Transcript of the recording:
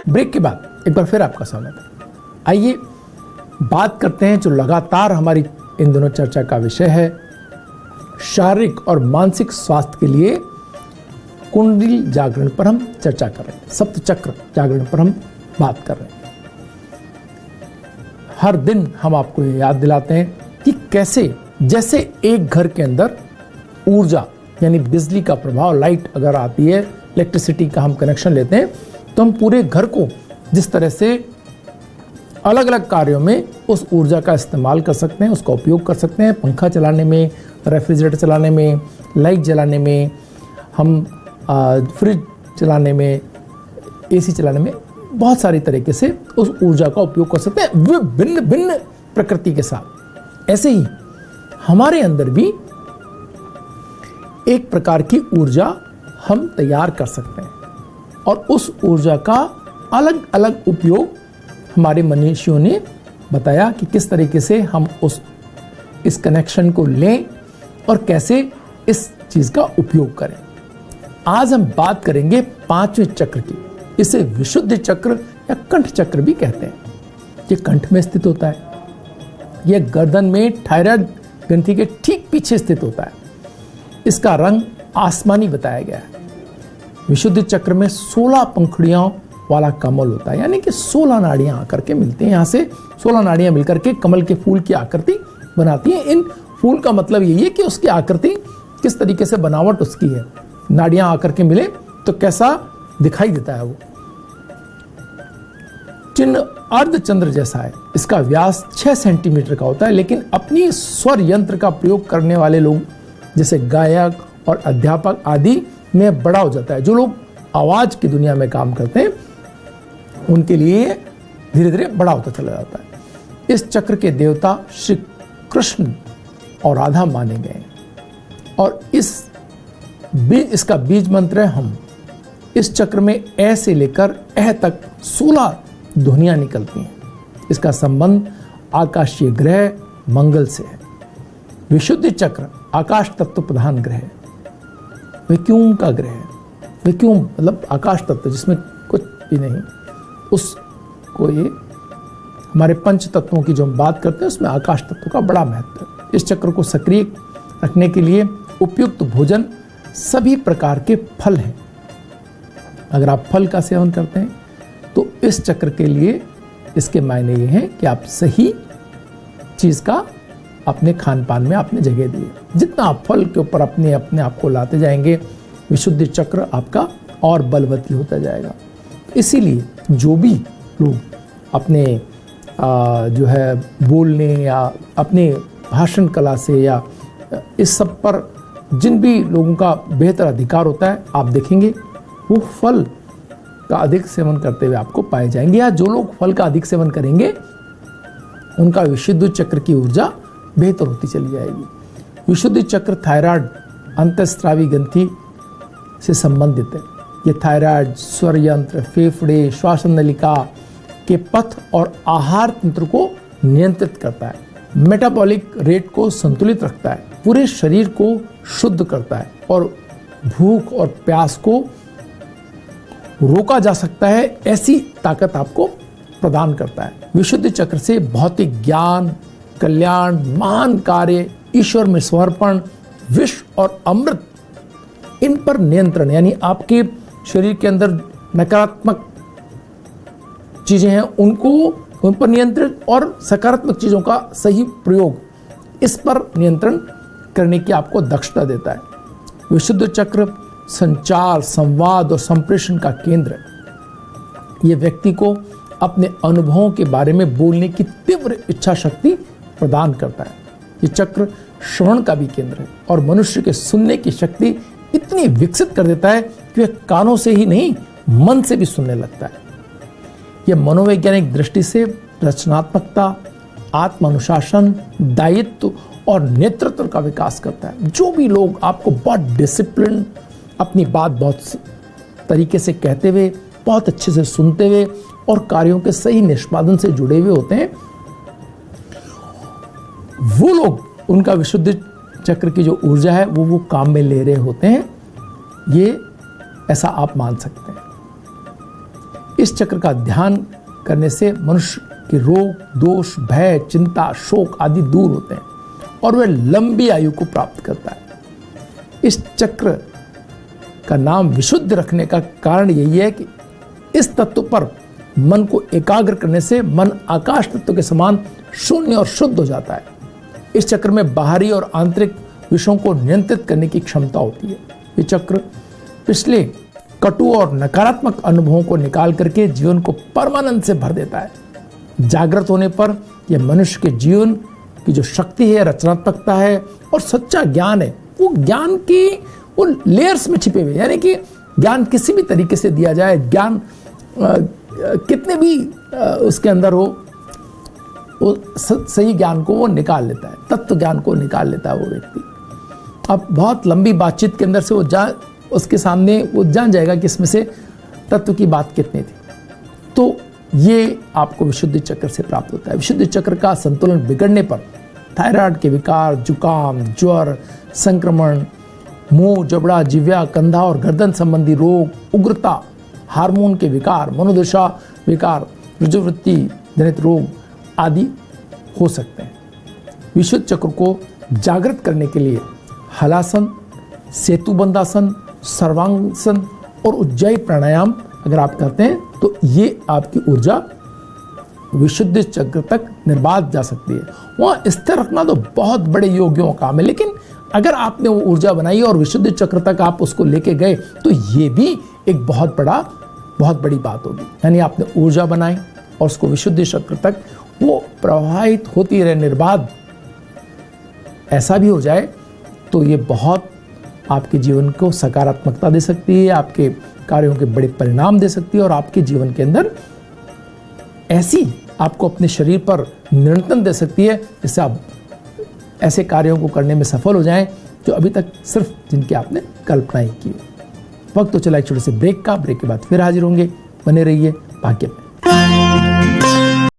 Break के बाद एक बार फिर आपका स्वागत है। आइए बात करते हैं जो लगातार हमारी इन दिनों चर्चा का विषय है, शारीरिक और मानसिक स्वास्थ्य के लिए कुंडली जागरण पर हम चर्चा कर रहे हैं, सप्त चक्र जागरण पर हम बात कर रहे हैं। हर दिन हम आपको ये याद दिलाते हैं कि कैसे, जैसे एक घर के अंदर ऊर्जा यानी बिजली का प्रभाव, लाइट अगर आती है, इलेक्ट्रिसिटी का हम कनेक्शन लेते हैं तो हम पूरे घर को जिस तरह से अलग अलग कार्यों में उस ऊर्जा का इस्तेमाल कर सकते हैं, उसका उपयोग कर सकते हैं। पंखा चलाने में, रेफ्रिजरेटर चलाने में, लाइट जलाने में, हम फ्रिज चलाने में, एसी चलाने में, बहुत सारी तरीके से उस ऊर्जा का उपयोग कर सकते हैं विभिन्न भिन्न प्रकृति के साथ। ऐसे ही हमारे अंदर भी एक प्रकार की ऊर्जा हम तैयार कर सकते हैं और उस ऊर्जा का अलग अलग उपयोग हमारे मनीषियों ने बताया कि किस तरीके से हम इस कनेक्शन को लें और कैसे इस चीज का उपयोग करें। आज हम बात करेंगे पांचवें चक्र की। इसे विशुद्धि चक्र या कंठ चक्र भी कहते हैं। ये कंठ में स्थित होता है। यह गर्दन में थायराइड ग्रंथि के ठीक पीछे स्थित होता है। इसका रंग आसमानी बताया गया है। विशुद्धि चक्र में 16 पंखुड़ियों वाला कमल होता है, यानी कि 16 नाड़ियां आकर के मिलती हैं। यहाँ से 16 नाड़ियां मिलकर के कमल के फूल की आकृति बनाती हैं। इन फूल का मतलब यही है कि उसकी आकृति किस तरीके से बनावट उसकी है। नाड़ियां आकर के मिले तो कैसा दिखाई देता है वो। चिन्ह अर्धचंद्र जैसा है। इसका व्यास 6 सेंटीमीटर का होता है, लेकिन अपनी स्वर यंत्र का प्रयोग करने वाले लोग जैसे गायक और अध्यापक आदि में बड़ा हो जाता है। जो लोग आवाज की दुनिया में काम करते हैं उनके लिए धीरे धीरे बड़ा होता चला जाता है। इस चक्र के देवता श्री कृष्ण और राधा माने गए हैं और इसका बीज मंत्र है हम। इस चक्र में ए से लेकर एह तक 16 ध्वनियां निकलती हैं। इसका संबंध आकाशीय ग्रह मंगल से है। विशुद्धि चक्र आकाश तत्व प्रधान ग्रह है, वैक्यूम का ग्रह है। वैक्यूम मतलब आकाश तत्व जिसमें कुछ भी नहीं, उसको ये हमारे पंच तत्वों की जो हम बात करते हैं उसमें आकाश तत्व का बड़ा महत्व है। इस चक्र को सक्रिय रखने के लिए उपयुक्त भोजन सभी प्रकार के फल हैं। अगर आप फल का सेवन करते हैं तो इस चक्र के लिए इसके मायने ये हैं कि आप सही चीज का अपने खान पान में आपने जगह दी है। जितना आप फल के ऊपर अपने आप को लाते जाएंगे, विशुद्धि चक्र आपका और बलवती होता जाएगा। इसीलिए जो भी लोग अपने जो है बोलने या अपने भाषण कला से या इस सब पर जिन भी लोगों का बेहतर अधिकार होता है, आप देखेंगे वो फल का अधिक सेवन करते हुए आपको पाए जाएंगे। या जो लोग फल का अधिक सेवन करेंगे उनका विशुद्धि चक्र की ऊर्जा बेहतर होती चली जाएगी। विशुद्धि चक्र थायराइड अंतःस्रावी ग्रंथि से संबंधित है। ये थायराइड, स्वर यंत्र, फेफड़े, श्वासन नलिका के पथ और आहार तंत्र को नियंत्रित करता है। मेटाबॉलिक रेट को संतुलित रखता है, पूरे शरीर को शुद्ध करता है और भूख और प्यास को रोका जा सकता है, ऐसी ताकत आपको प्रदान करता है। विशुद्धि चक्र से भौतिक ज्ञान, कल्याण, महान कार्य, ईश्वर में समर्पण, विष और अमृत, इन पर नियंत्रण, यानी आपके शरीर के अंदर नकारात्मक चीजें हैं उन पर नियंत्रण और सकारात्मक चीजों का सही प्रयोग, इस पर नियंत्रण करने की आपको दक्षता देता है। विशुद्ध चक्र संचार, संवाद और संप्रेषण का केंद्र है। यह व्यक्ति को अपने अनुभवों के बारे में बोलने की तीव्र इच्छा शक्ति प्रदान करता है। ये चक्र श्रवण का भी केंद्र है और मनुष्य के सुनने की शक्ति इतनी विकसित कर देता है कि वह कानों से ही नहीं, मन से भी सुनने लगता है। यह मनोवैज्ञानिक दृष्टि से रचनात्मकता, आत्मानुशासन, दायित्व और नेतृत्व का विकास करता है। जो भी लोग आपको बहुत डिसिप्लिन, अपनी बात बहुत तरीके से कहते हुए, बहुत अच्छे से सुनते हुए और कार्यों के सही निष्पादन से जुड़े हुए होते हैं, वो लोग, उनका विशुद्धि चक्र की जो ऊर्जा है वो काम में ले रहे होते हैं। ये ऐसा आप मान सकते हैं। इस चक्र का ध्यान करने से मनुष्य के रोग, दोष, भय, चिंता, शोक आदि दूर होते हैं और वह लंबी आयु को प्राप्त करता है। इस चक्र का नाम विशुद्ध रखने का कारण यही है कि इस तत्व पर मन को एकाग्र करने से मन आकाश तत्व के समान शून्य और शुद्ध हो जाता है। इस चक्र में बाहरी और आंतरिक विषयों को नियंत्रित करने की क्षमता होती है। ये चक्र पिछले कटु और नकारात्मक अनुभवों को निकाल करके जीवन को परमानंद से भर देता है। जागृत होने पर यह मनुष्य के जीवन की जो शक्ति है, रचनात्मकता है और सच्चा ज्ञान है, वो ज्ञान की वो लेयर्स में छिपे हुए, यानी कि ज्ञान किसी भी तरीके से दिया जाए, ज्ञान कितने भी उसके अंदर हो, वो सही ज्ञान को वो निकाल लेता है, तत्व ज्ञान को निकाल लेता है वो व्यक्ति। अब बहुत लंबी बातचीत के अंदर से वो उसके सामने वो जान जाएगा कि इसमें से तत्व की बात कितनी थी। तो ये आपको विशुद्धि चक्र से प्राप्त होता है। विशुद्धि चक्र का संतुलन बिगड़ने पर थायराइड के विकार, जुकाम, ज्वर, संक्रमण, मुंह, जबड़ा, जिह्वा, कंधा और गर्दन संबंधी रोग, उग्रता, हार्मोन के विकार, मनोदशा विकार, रुजुवृत्ति जनित रोग आदि हो सकते हैं। विशुद्ध चक्र को जागृत करने के लिए हलासन, सेतुबंधासन, सर्वांगासन और उज्जाई प्राणायाम अगर आप करते हैं तो ये आपकी ऊर्जा विशुद्ध चक्र तक निर्बाध जा सकती है। वहाँ स्थिर रखना तो बहुत बड़े योगियों का काम है, लेकिन अगर आपने वो ऊर्जा बनाई और विशुद्ध चक्र तक आप उसको लेके गए तो ये भी एक बहुत बड़ी बात होगी। यानी आपने ऊर्जा बनाई और उसको विशुद्ध चक्र तक वो प्रवाहित होती रहे निर्बाध, ऐसा भी हो जाए तो ये बहुत आपके जीवन को सकारात्मकता दे सकती है, आपके कार्यों के बड़े परिणाम दे सकती है और आपके जीवन के अंदर ऐसी आपको अपने शरीर पर नियंत्रण दे सकती है जिससे आप ऐसे कार्यों को करने में सफल हो जाएं जो अभी तक सिर्फ जिनकी आपने कल्पना ही की। वक्त तो चला एक छोटे से ब्रेक का। ब्रेक के बाद फिर हाजिर होंगे, बने रहिए भाग्य में।